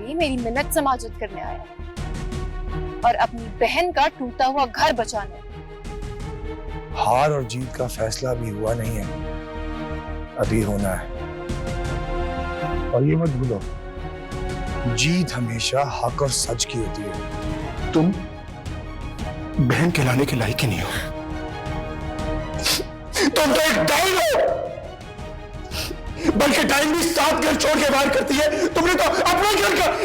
लिए मेरी मिन्नत समाजत करने आया और अपनी बहन का टूटा हुआ घर बचाने। हार और जीत का फैसला अभी हुआ नहीं है, अभी होना है। और ये मत भूलो, जीत हमेशा हक और सच की होती है। तुम बहन कहलाने के लायक ही नहीं हो। तुम तो एक डाइन हो, बल्कि डाइन भी 7 घर छोड़ के बाहर करती है। तुमने तो अपना घर का।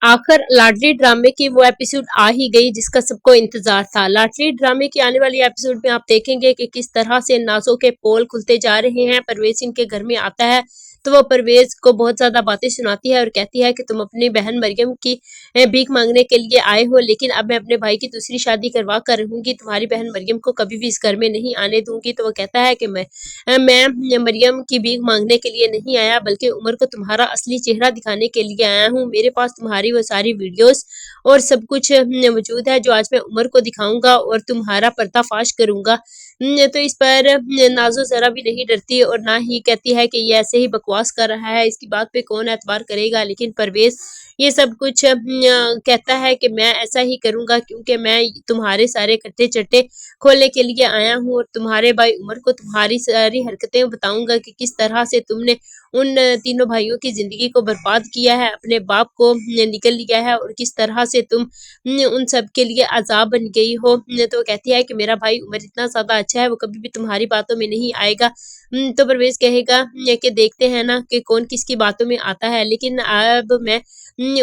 आखिर लाडली ड्रामे की वो एपिसोड आ ही गई जिसका सबको इंतजार था। लाडली ड्रामे की आने वाली एपिसोड में आप देखेंगे कि किस तरह से नाजों के पोल खुलते जा रहे हैं। परवेज इनके घर में आता है तो वो परवेज को बहुत ज्यादा बातें सुनाती है और कहती है कि तुम अपनी बहन मरियम की भीख मांगने के लिए आए हो, लेकिन अब मैं अपने भाई की दूसरी शादी करवा कर रहूंगी, तुम्हारी बहन मरियम को कभी भी इस घर में नहीं आने दूंगी। तो वो कहता है कि मैं मरियम की भीख मांगने के लिए नहीं आया, बल्कि उमर को तुम्हारा असली चेहरा दिखाने के लिए आया हूँ। मेरे पास तुम्हारी वो सारी वीडियोस और सब कुछ मौजूद है जो आज मैं उमर को दिखाऊंगा और तुम्हारा पर्दाफाश करूंगा। तो इस पर नाजो जरा भी नहीं डरती और ना ही कहती है कि ये ऐसे ही बकवास कर रहा है, इसकी बात पे कौन एतबार करेगा। लेकिन परवेज ये सब कुछ कहता है कि मैं ऐसा ही करूंगा क्योंकि मैं तुम्हारे सारे कट्टे चट्टे खोलने के लिए आया हूँ और तुम्हारे भाई उमर को तुम्हारी सारी हरकतें बताऊंगा कि किस तरह से तुमने उन तीनों भाइयों की जिंदगी को बर्बाद किया है, अपने बाप को निकल लिया है और किस तरह से तुम उन सब के लिए अजाब बन गई हो। तो वो कहती है कि मेरा भाई उमर इतना ज्यादा अच्छा है, वो कभी भी तुम्हारी बातों में नहीं आएगा। तो परवेज कहेगा कि देखते हैं ना कि कौन किसकी बातों में आता है, लेकिन अब मैं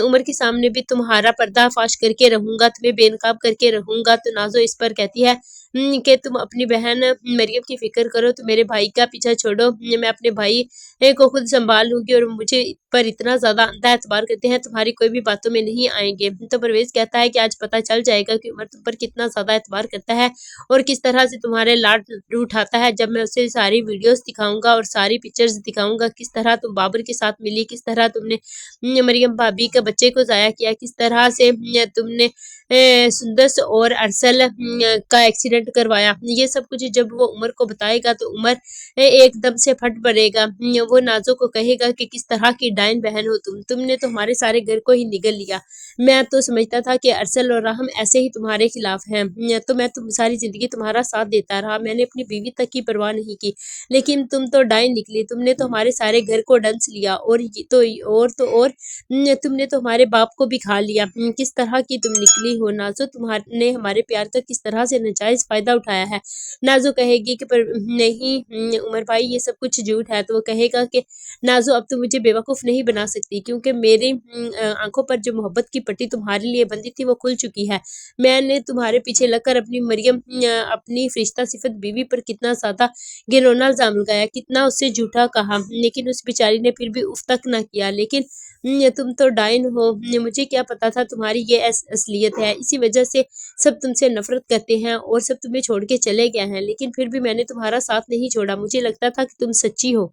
उमर के सामने भी तुम्हारा पर्दाफाश करके रहूंगा, तुम्हें बेनकाब करके रहूंगा। तो नाजो इस पर कहती है कि तुम अपनी बहन मरियम की फिक्र करो, तो मेरे भाई का पीछा छोड़ो, मैं अपने भाई को खुद संभाल लूंगी और मुझे पर इतना ज्यादा अंधा एतबार करते हैं, तुम्हारी कोई भी बातों में नहीं आएंगे। तो परवेज कहता है कि आज पता चल जाएगा कि उमर तुम पर कितना ज्यादा एतबार करता है और किस तरह से तुम्हारे लाड उठाता है। जब मैं उसे सारी वीडियोस दिखाऊंगा और सारी पिक्चर्स दिखाऊंगा, किस तरह तुम बाबर के साथ मिली, किस तरह तुमने मरियम भाभी के बच्चे को जाया किया, किस तरह से तुमने सुंदस और अरसल का एक्सीडेंट करवाया। ये सब कुछ जब वो उमर को बताएगा तो उमर एकदम से फट पड़ेगा। वो नाजो को कहेगा कि किस तरह की डाइन बहन हो तुमने तो हमारे सारे घर को ही निगल लिया। मैं तो समझता था कि अरसल और राहम ऐसे ही तुम्हारे खिलाफ हैं, तो मैं तुम सारी जिंदगी तुम्हारा साथ देता रहा, मैंने अपनी बीवी तक की परवाह नहीं की, लेकिन तुम तो डाइन निकली, तुमने तो हमारे सारे घर को डंस लिया और तुमने तो हमारे बाप को भी खा लिया। किस तरह की तुम निकली हो नाजो, तुम्हारे हमारे प्यार का किस तरह से नाजायज फायदा उठाया है। नाजो कहेगी कि पर नहीं उमर भाई ये सब कुछ झूठ है। तो वो कहेगा कि नाजो अब तो मुझे बेवकूफ नहीं बना सकती, क्योंकि मेरी आंखों पर जो मोहब्बत की पट्टी तुम्हारे लिए बंधी थी वो खुल चुकी है। मैंने तुम्हारे पीछे लगकर अपनी मरियम अपनी फरिश्ता सिफत बीवी पर कितना ज्यादा घिनौना इल्जाम लगाया, कितना उससे झूठा कहा, लेकिन उस बेचारी ने फिर भी उफ तक ना किया। लेकिन तुम तो डाइन हो, मुझे क्या पता था तुम्हारी ये असलियत है, इसी वजह से सब तुमसे नफरत करते हैं और सब तुम्हें छोड़ के चले गए हैं, लेकिन फिर भी मैंने तुम्हारा साथ नहीं छोड़ा, मुझे लगता था कि तुम सच्ची हो।